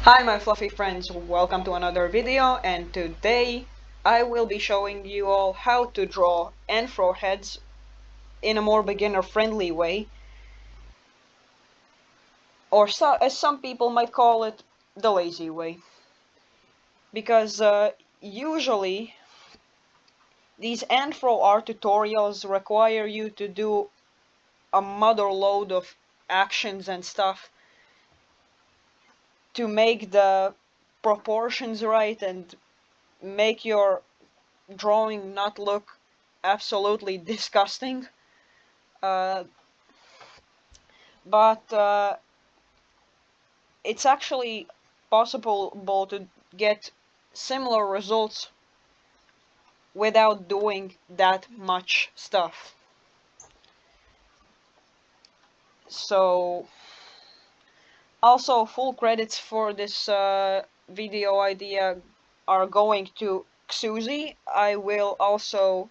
Hi my fluffy friends, welcome to another video, and today I will be showing you all how to draw anthro heads in a more beginner friendly way, or as some people might call it, the lazy way. Because usually these anthroart tutorials require you to do a mother load of actions and stuff to make the proportions right and make your drawing not look absolutely disgusting. Uh, but it's actually possible to get similar results without doing that much stuff. So, also full credits for this video idea are going to Xuzi. I will also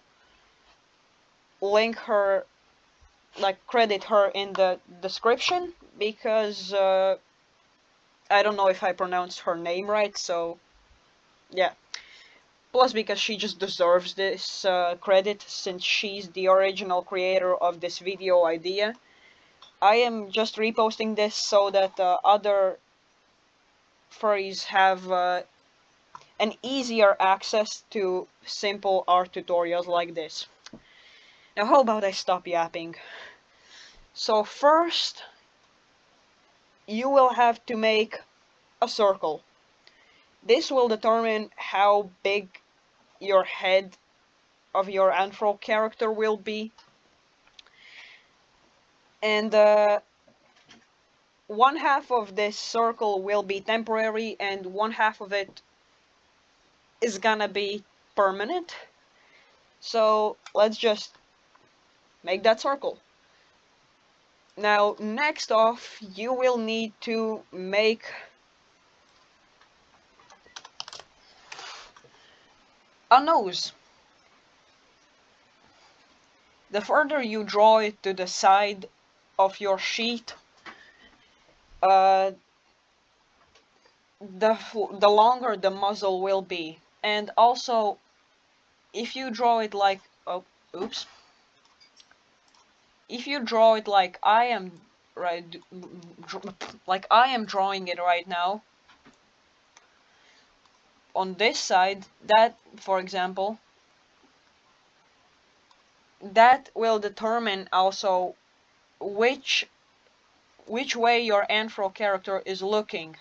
link her, like credit her in the description, because I don't know if I pronounced her name right, so yeah. Plus because she just deserves this credit, since she's the original creator of this video idea. I am just reposting this so that other furries have an easier access to simple art tutorials like this. Now how about I stop yapping? So first, you will have to make a circle. This will determine how big your head of your anthro character will be. And one half of this circle will be temporary and one half of it is gonna be permanent. So let's just make that circle. Now, next off, you will need to make a nose. The further you draw it to the side of your sheet, uh, the longer the muzzle will be. And also, if you draw it like, oh, oops. If you draw it like I am right, like I am drawing it right now, on this side, that, for example, that will determine also which way your anthro character is looking,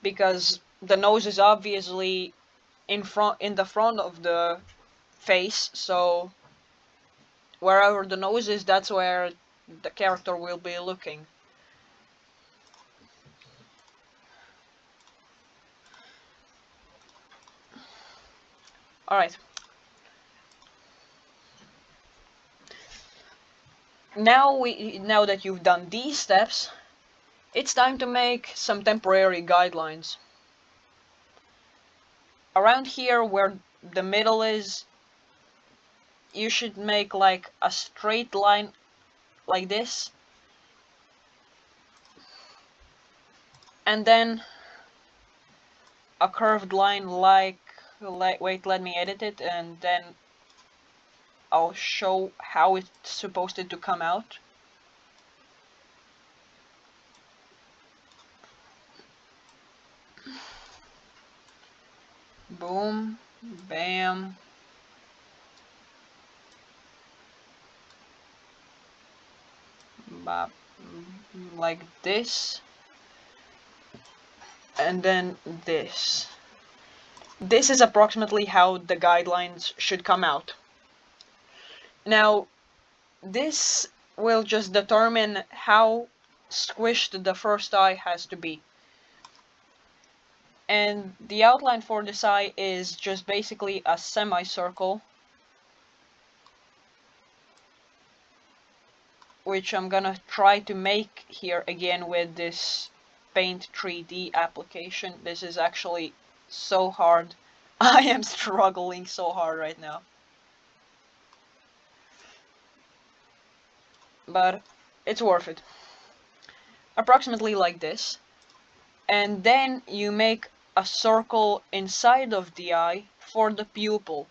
because the nose is obviously in the front of the face, so wherever the nose is, that's where the character will be looking. Alright. Now that you've done these steps, it's time to make some temporary guidelines. Around here where the middle is, you should make like a straight line like this, and then a curved line like wait, let me edit it, and then I'll show how it's supposed to come out. Boom, bam, bop, like this, and then this. This is approximately how the guidelines should come out. Now, this will just determine how squished the first eye has to be. And the outline for this eye is just basically a semicircle, which I'm gonna try to make here again with this Paint 3D application. This is actually so hard. I am struggling so hard right now. But it's worth it. approximately like this, and then you make a circle inside of the eye for the pupil.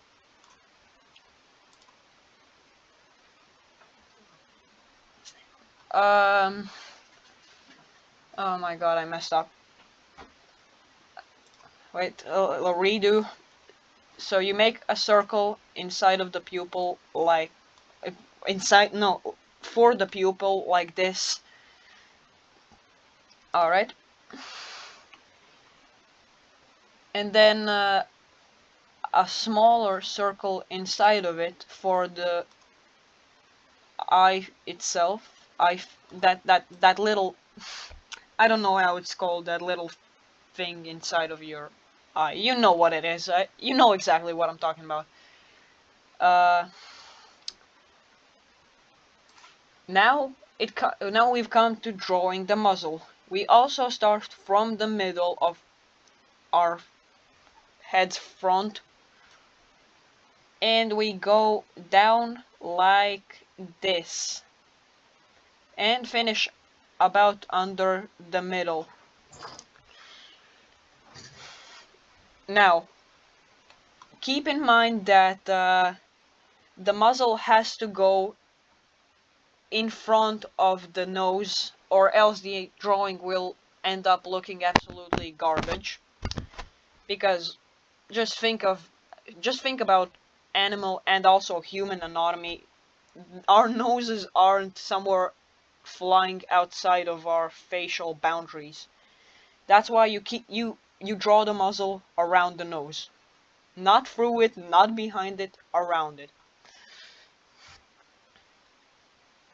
Um, oh my god, I messed up. Wait, redo. So you make a circle inside of the pupil, like inside, no, for the pupil, like this. All right, and then a smaller circle inside of it for the eye itself. That little, I don't know how it's called, that little thing inside of your eye. You know what it is. You know exactly what I'm talking about. Uh, now we've come to drawing the muzzle. We also start from the middle of our head's front, and we go down like this and finish about under the middle. Now, keep in mind that the muzzle has to go in front of the nose, or else the drawing will end up looking absolutely garbage. Because just think about animal and also human anatomy. Our noses aren't somewhere flying outside of our facial boundaries. That's why you draw the muzzle around the nose. Not through it, not behind it, around it.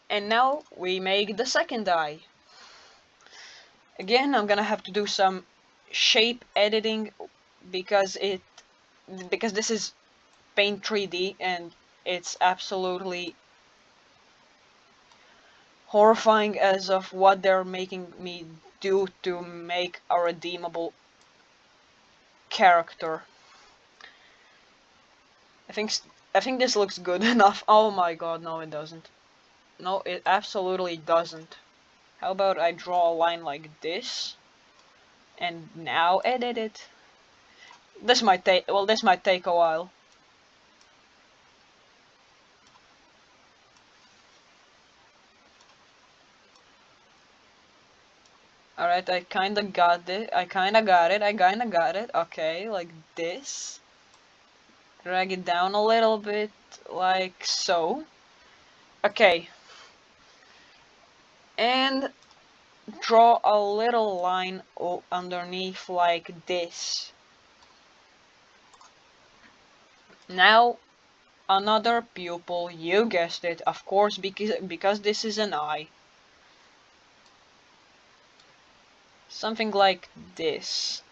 And now we make the second eye. Again, I'm gonna have to do some shape editing because this is Paint 3D and it's absolutely horrifying as of what they're making me do to make a redeemable character. I think this looks good enough. Oh my god, no it doesn't. No, it absolutely doesn't. How about I draw a line like this and now edit it? This might take a while. Alright, I kinda got it. I kinda got it. Okay, like this. Drag it down a little bit, like so. Okay. And draw a little line underneath like this. Now, another pupil, you guessed it, of course, because this is an eye. Something like this.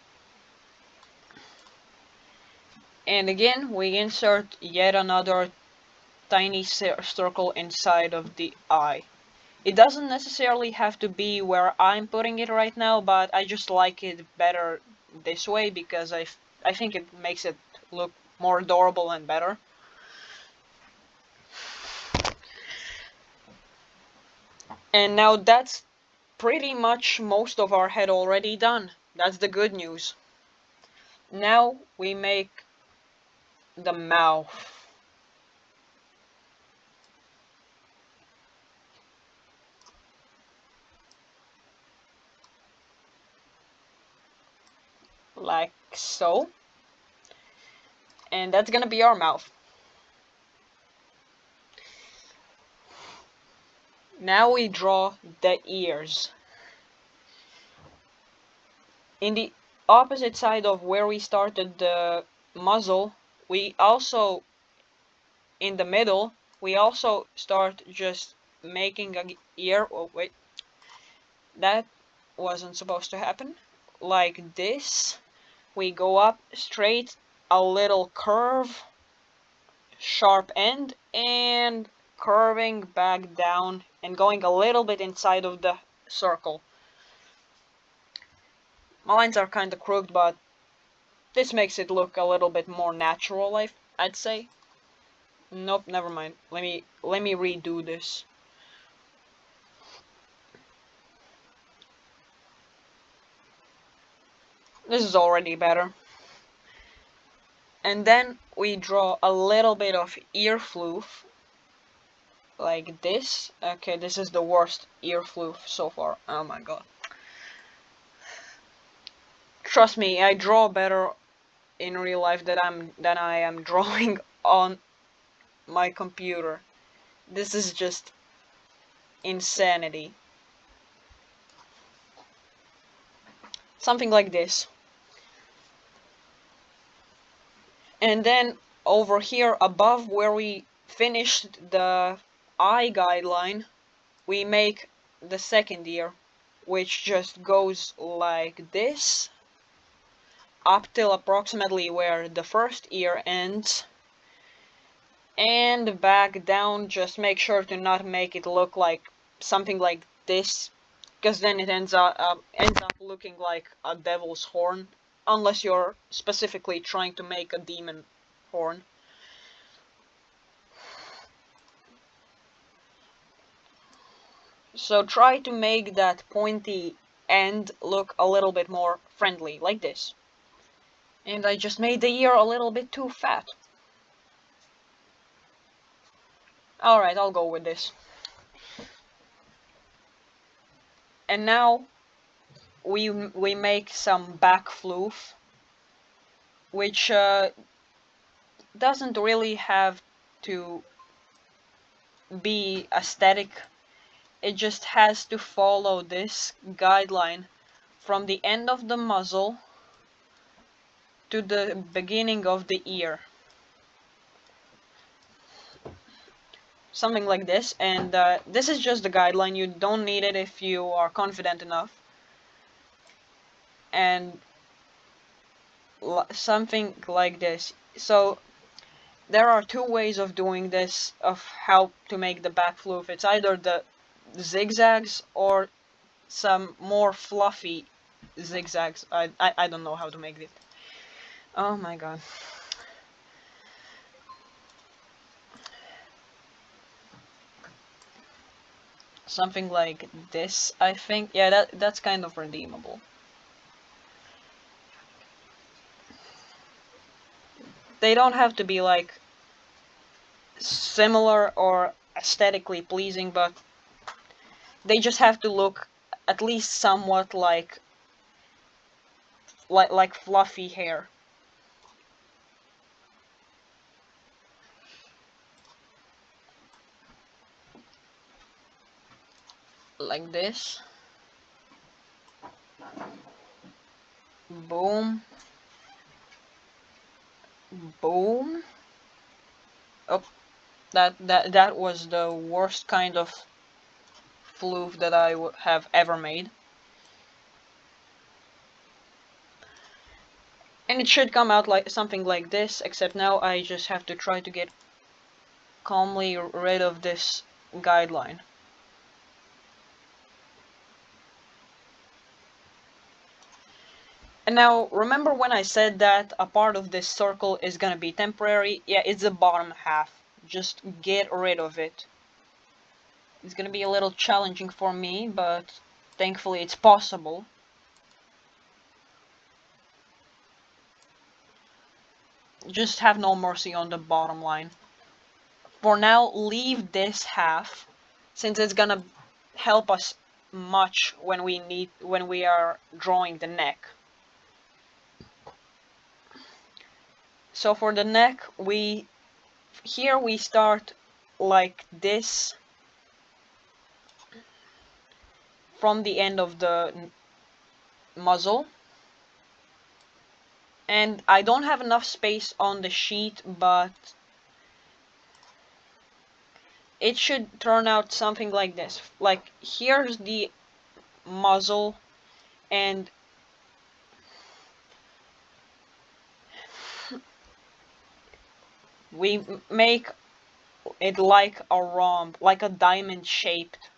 And again, we insert yet another tiny circle inside of the eye. It doesn't necessarily have to be where I'm putting it right now, but I just like it better this way because I think it makes it look more adorable and better. And now that's pretty much most of our head already done. That's the good news. Now we make the mouth. Like so. And that's gonna be our mouth. Now we draw the ears. In the opposite side of where we started the muzzle, we also, in the middle, we also start just making a ear. Oh, wait. That wasn't supposed to happen. Like this. We go up straight, a little curve, sharp end, and curving back down and going a little bit inside of the circle. My lines are kind of crooked, but this makes it look a little bit more natural, I'd say. Nope, never mind. Let me redo this. This is already better. And then we draw a little bit of ear floof, like this. Okay, this is the worst ear floof so far. Oh my god. Trust me, I draw better in real life than I am drawing on my computer. This is just insanity. Something like this. And then over here above where we finished the eye guideline, we make the second ear, which just goes like this up till approximately where the first ear ends, and back down. Just make sure to not make it look like something like this, because then it ends up looking like a devil's horn, unless you're specifically trying to make a demon horn. So try to make that pointy end look a little bit more friendly, like this. And I just made the ear a little bit too fat. Alright, I'll go with this. And now we make some back floof, which doesn't really have to be aesthetic. It just has to follow this guideline from the end of the muzzle to the beginning of the ear. Something like this, and this is just the guideline. You don't need it if you are confident enough. And something like this. So there are two ways of doing this, of how to make the back floof. It's either the zigzags or some more fluffy zigzags. I don't know how to make it. Oh my god. Something like this, I think. Yeah, that's kind of redeemable. They don't have to be like similar or aesthetically pleasing, but they just have to look at least somewhat like fluffy hair. Like this. Boom. Boom. Oh, that was the worst kind of floof that I would have ever made. And it should come out like something like this, except now I just have to try to get calmly rid of this guideline. And now, remember when I said that a part of this circle is gonna be temporary? Yeah, it's the bottom half. Just get rid of it. It's gonna be a little challenging for me, but thankfully it's possible. Just have no mercy on the bottom line. For now, leave this half, since it's gonna help us much when we are drawing the neck. So for the neck, here we start like this from the end of the muzzle. And I don't have enough space on the sheet, but it should turn out something like this. Like, here's the muzzle, and we make it like a rhomb, like a diamond shaped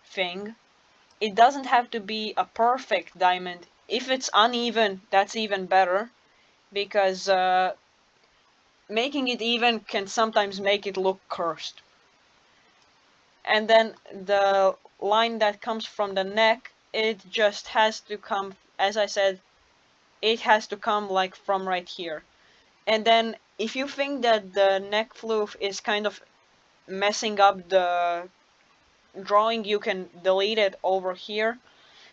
thing. It doesn't have to be a perfect diamond. If it's uneven, that's even better, because making it even can sometimes make it look cursed. And then the line that comes from the neck, it just has to come, as I said, it has to come like from right here. And then if you think that the neck floof is kind of messing up the drawing, you can delete it over here,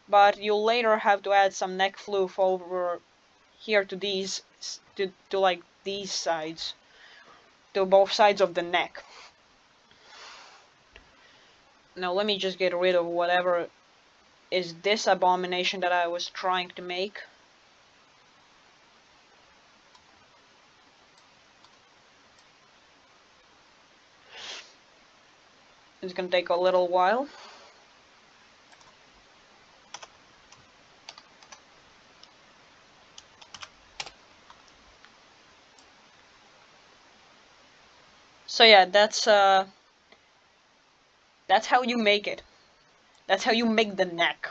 but you'll later have to add some neck floof over here to these, to like these sides, to both sides of the neck. Now let me just get rid of whatever is this abomination that I was trying to make. It's gonna take a little while. So yeah, that's how you make it. That's how you make the neck.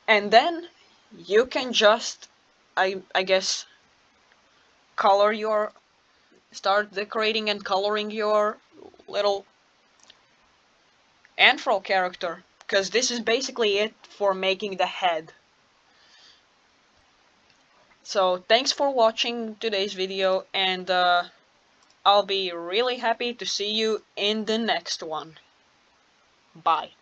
And then you can just, I guess, color your, start decorating and coloring your little anthro character, because this is basically it for making the head. So thanks for watching today's video, and I'll be really happy to see you in the next one. Bye.